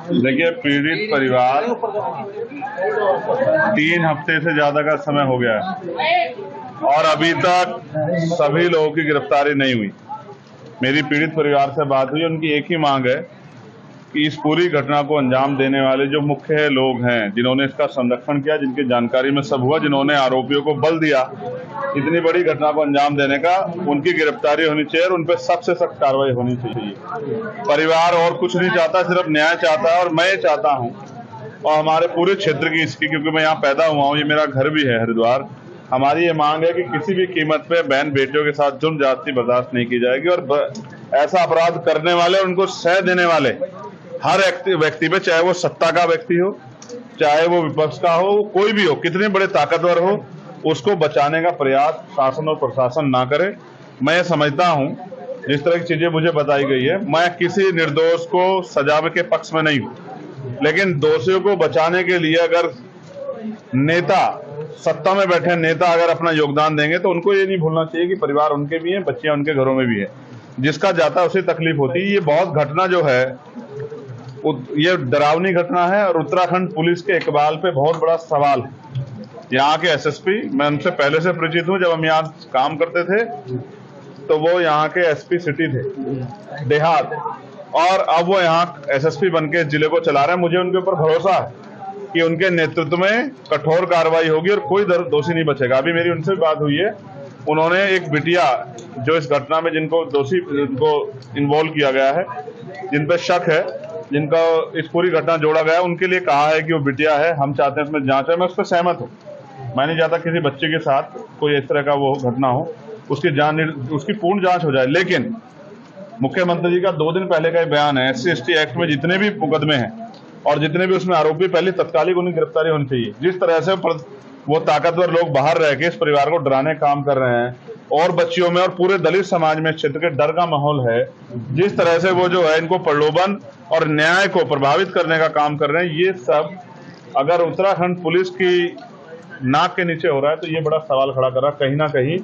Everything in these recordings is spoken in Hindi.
देखिए, पीड़ित परिवार 3 हफ्ते से ज्यादा का समय हो गया है और अभी तक सभी लोगों की गिरफ्तारी नहीं हुई। मेरी पीड़ित परिवार से बात हुई, उनकी एक ही मांग है कि इस पूरी घटना को अंजाम देने वाले जो मुख्य लोग हैं, जिन्होंने इसका संरक्षण किया, जिनकी जानकारी में सब हुआ, जिन्होंने आरोपियों को बल दिया इतनी बड़ी घटना को अंजाम देने का, उनकी गिरफ्तारी होनी चाहिए और उन पर सख्त से सख्त कार्रवाई होनी चाहिए। परिवार और कुछ नहीं चाहता, सिर्फ न्याय चाहता है और मैं ये चाहता हूँ और हमारे पूरे क्षेत्र की इसकी, क्योंकि मैं यहाँ पैदा हुआ हूँ, ये मेरा घर भी है हरिद्वार। हमारी ये मांग है कि किसी भी कीमत पे बहन बेटियों के साथ जुल्म ज्यादती बर्दाश्त नहीं की जाएगी और ऐसा अपराध करने वाले, उनको सह देने वाले हर व्यक्ति पे, चाहे वो सत्ता का व्यक्ति हो, चाहे वो विपक्ष का हो, कोई भी हो, कितने बड़े ताकतवर हो, उसको बचाने का प्रयास शासन और प्रशासन ना करे। मैं समझता हूं जिस तरह की चीजें मुझे बताई गई है, मैं किसी निर्दोष को सजा के पक्ष में नहीं हूं, लेकिन दोषियों को बचाने के लिए अगर नेता, सत्ता में बैठे नेता अगर अपना योगदान देंगे तो उनको ये नहीं भूलना चाहिए कि परिवार उनके भी हैं, बच्चियां उनके घरों में भी है, जिसका जाता है उसे तकलीफ होती है। ये बहुत घटना जो है, ये डरावनी घटना है और उत्तराखंड पुलिस के इकबाल पे बहुत बड़ा सवाल है। यहाँ के एसएसपी, मैं उनसे पहले से परिचित हूँ, जब हम यहाँ काम करते थे तो वो यहाँ के एसपी सिटी थे देहात, और अब वो यहाँ एसएसपी बन के जिले को चला रहे हैं। मुझे उनके ऊपर भरोसा है कि उनके नेतृत्व में कठोर कार्रवाई होगी और कोई दोषी नहीं बचेगा। अभी मेरी उनसे बात हुई है, उन्होंने एक बिटिया जो इस घटना में जिनको इन्वॉल्व किया गया है, जिन पे शक है, जिनका इस पूरी घटना जोड़ा गया है, उनके लिए कहा है कि वो बिटिया है, हम चाहते हैं इसमें जांच है। मैं उस पर सहमत हूँ। मैं नहीं चाहता किसी बच्चे के साथ कोई इस तरह का वो घटना हो, उसकी पूर्ण जांच हो जाए। लेकिन मुख्यमंत्री जी का 2 दिन पहले का बयान है, SC/ST एक्ट में जितने भी मुकदमे हैं और जितने भी उसमें आरोपी, पहले तत्कालिक उनकी गिरफ्तारी होनी चाहिए। जिस तरह से वो ताकतवर लोग बाहर रह के इस परिवार को डराने का काम कर रहे हैं और बच्चियों में और पूरे दलित समाज में क्षेत्र के डर का माहौल है, जिस तरह से वो जो है इनको प्रलोभन और न्याय को प्रभावित करने का काम कर रहे हैं, ये सब अगर उत्तराखंड पुलिस की नाक के नीचे हो रहा है तो ये बड़ा सवाल खड़ा कर रहा है। कहीं ना कहीं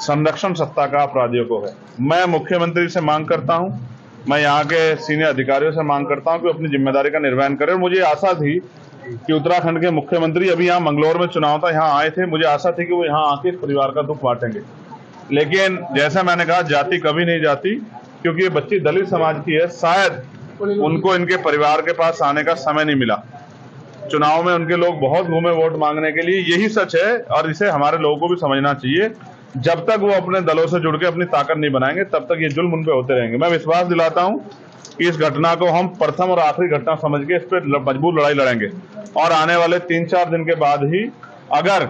संरक्षण सत्ता का अपराधियों को है। मैं मुख्यमंत्री से मांग करता हूं, मैं यहाँ के सीनियर अधिकारियों से मांग करता हूं कि अपनी जिम्मेदारी का निर्वहन करें। मुझे आशा थी कि उत्तराखंड के मुख्यमंत्री अभी यहाँ मंगलौर में चुनाव था, यहाँ आए थे, मुझे आशा थी कि वो यहाँ आके इस परिवार का दुख बांटेंगे। लेकिन जैसा मैंने कहा, जाति कभी नहीं जाती, क्योंकि ये बच्ची दलित समाज की है। शायद उनको इनके परिवार के पास आने का समय नहीं मिला। चुनाव में उनके लोग बहुत घूमे वोट मांगने के लिए, यही सच है और इसे हमारे लोगों को भी समझना चाहिए। जब तक वो अपने दलों से जुड़ के अपनी ताकत नहीं बनाएंगे, तब तक ये जुल्म उन पे होते रहेंगे। मैं विश्वास दिलाता हूं कि इस घटना को हम प्रथम और आखिरी घटना समझ के इस पर मजबूत लड़ाई लड़ेंगे और आने वाले 3-4 दिन के बाद ही अगर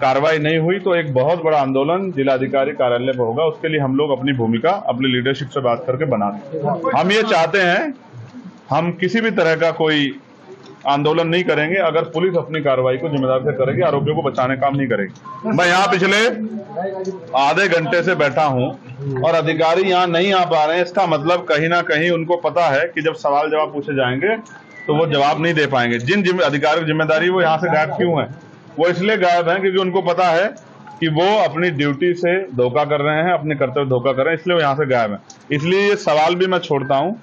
कार्रवाई नहीं हुई तो एक बहुत बड़ा आंदोलन जिलाधिकारी कार्यालय पर होगा। उसके लिए हम लोग अपनी भूमिका अपनी लीडरशिप से बात करके बना दें। हम ये चाहते हैं, हम किसी भी तरह का कोई आंदोलन नहीं करेंगे अगर पुलिस अपनी कार्रवाई को जिम्मेदार से करेगी, आरोपियों को बचाने काम नहीं करेगी। मैं यहाँ पिछले आधे घंटे से बैठा हूँ और अधिकारी यहाँ नहीं आ पा रहे हैं। इसका मतलब कहीं ना कहीं उनको पता है कि जब सवाल जवाब पूछे जाएंगे तो वो जवाब नहीं दे पाएंगे। जिन अधिकारियों की जिम्मेदारी, वो यहाँ से गायब क्यों है? वो इसलिए गायब है क्योंकि उनको पता है कि वो अपनी ड्यूटी से धोखा कर रहे हैं, अपने कर्तव्य धोखा कर रहे हैं, इसलिए वो यहाँ से गायब है। इसलिए ये सवाल भी मैं छोड़ता हूँ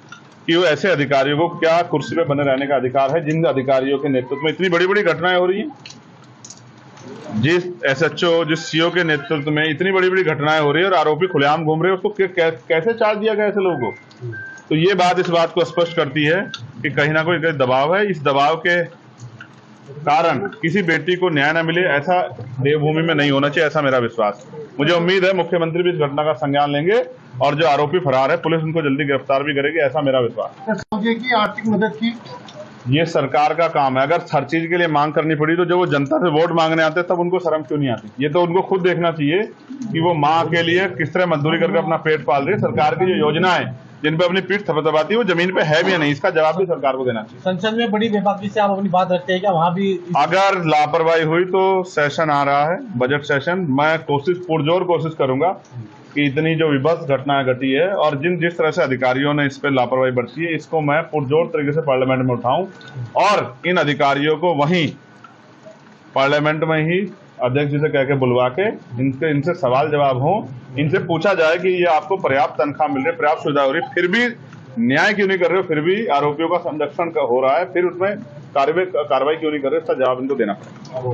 कि वो ऐसे अधिकारियों को क्या कुर्सी पे बने रहने का अधिकार है, जिन अधिकारियों के नेतृत्व में इतनी बड़ी बड़ी घटनाएं हो रही हैं, जिस SHO, जिस CO के नेतृत्व में इतनी बड़ी बड़ी घटनाएं हो रही है और आरोपी खुलेआम घूम रहे हैं, उसको कैसे चार्ज दिया गया ऐसे लोगों को? तो ये बात इस बात को स्पष्ट करती है कि कहीं ना कोई दबाव है। इस दबाव के कारण किसी बेटी को न्याय न मिले, ऐसा देवभूमि में नहीं होना चाहिए, ऐसा मेरा विश्वास। मुझे उम्मीद है मुख्यमंत्री भी इस घटना का संज्ञान लेंगे और जो आरोपी फरार है, पुलिस उनको जल्दी गिरफ्तार भी करेगी, ऐसा मेरा विश्वास। की आर्थिक मदद की ये सरकार का काम है। अगर हर चीज के लिए मांग करनी पड़ी तो जब वो जनता से वोट मांगने आते तब उनको शर्म क्यों नहीं आती? ये तो उनको खुद देखना चाहिए कि वो माँ के लिए किस तरह मजदूरी करके अपना पेट पाल रही है। सरकार की जो योजनाएं जिन पे अपनी पीठ थपथपाती है, वो जमीन पे है भी या नहीं, इसका जवाब भी सरकार को देना चाहिए। संसद में बड़ी बेबाकी से आप अपनी बात रखते हैं क्या? वहाँ भी अगर लापरवाही हुई तो सेशन आ रहा है, बजट सेशन, मैं पुरजोर कोशिश करूंगा कि इतनी जो विभत्स घटनाएं घटी है और जिस तरह से अधिकारियों ने इस पर लापरवाही बरती है, इसको मैं पुरजोर तरीके से पार्लियामेंट में उठाऊं और इन अधिकारियों को वहीं पार्लियामेंट में ही अध्यक्ष जी से कह के बुलवा के इनसे सवाल जवाब हो, इनसे पूछा जाए कि ये आपको पर्याप्त तनख्वाह मिल रही है, पर्याप्त सुविधा हो रही है, फिर भी न्याय क्यों नहीं कर रहे हो, फिर भी आरोपियों का संरक्षण हो रहा है, फिर उसमें कार्रवाई क्यों नहीं कर रहे, इसका जवाब इनको देना पड़ेगा।